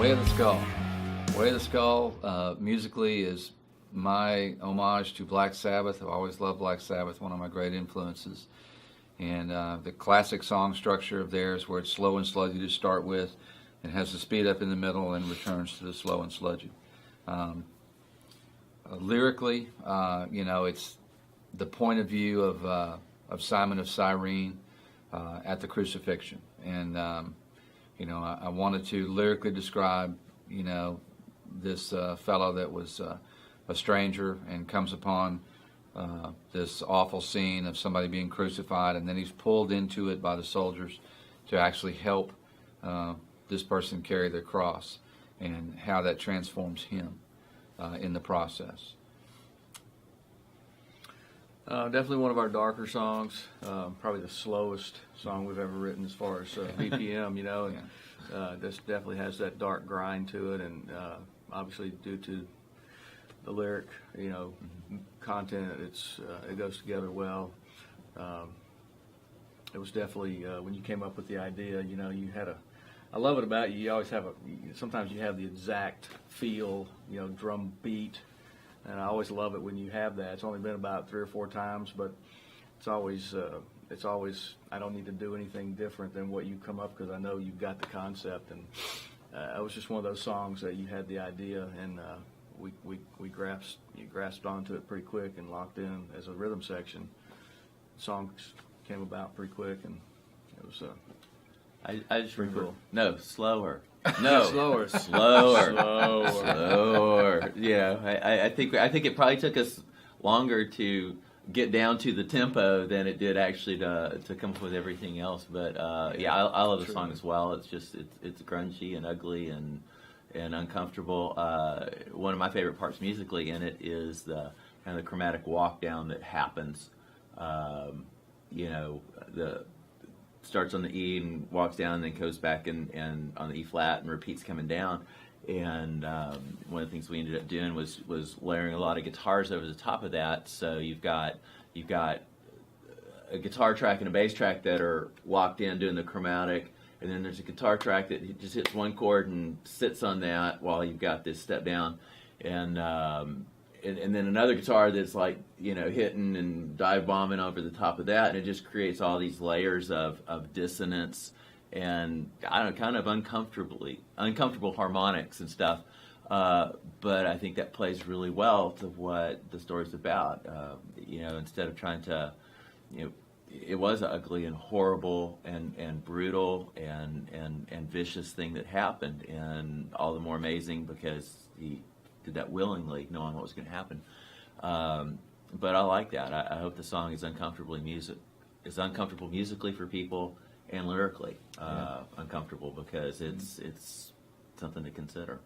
Way of the Skull. Way of the Skull musically is my homage to Black Sabbath. I've always loved Black Sabbath, one of my great influences. And the classic song structure of theirs, where it's slow and sludgy to start with, and has the speed up in the middle and returns to the slow and sludgy. Lyrically, it's the point of view of Simon of Cyrene at the crucifixion. And, I wanted to lyrically describe, this fellow that was a stranger and comes upon this awful scene of somebody being crucified, and then he's pulled into it by the soldiers to actually help this person carry their cross, and how that transforms him in the process. Definitely one of our darker songs, probably the slowest song we've ever written as far as BPM, and this definitely has that dark grind to it, and obviously due to the lyric, content, it goes together well. It was definitely, when you came up with the idea, you had I love it about you, you always have sometimes you have the exact feel, drum beat. And I always love it when you have that. It's only been about 3 or 4 times, but it's always I don't need to do anything different than what you come up, because I know you've got the concept. And it was just one of those songs that you had the idea, and we grasped onto it pretty quick and locked in as a rhythm section. The song came about pretty quick, and it was I just pretty remember. cool. No, slower. No, Slower. slower. Yeah, I think it probably took us longer to get down to the tempo than it did actually to come up with everything else. But I love the song as well. It's just it's grungy and ugly and uncomfortable. One of my favorite parts musically in it is the kind of the chromatic walk down that happens. The starts on the E and walks down, and then goes back and on the E flat and repeats coming down. And one of the things we ended up doing was layering a lot of guitars over the top of that. So you've got a guitar track and a bass track that are locked in doing the chromatic, and then there's a guitar track that just hits one chord and sits on that while you've got this step down, and then another guitar that's like hitting and dive bombing over the top of that, and it just creates all these layers of dissonance and kind of uncomfortable harmonics and stuff. But I think that plays really well to what the story's about. Instead of trying to, it was an ugly and horrible and brutal and vicious thing that happened, and all the more amazing because he did that willingly, knowing what was going to happen. But I like that. I hope the song is uncomfortable musically for people, and lyrically uncomfortable, because it's something to consider.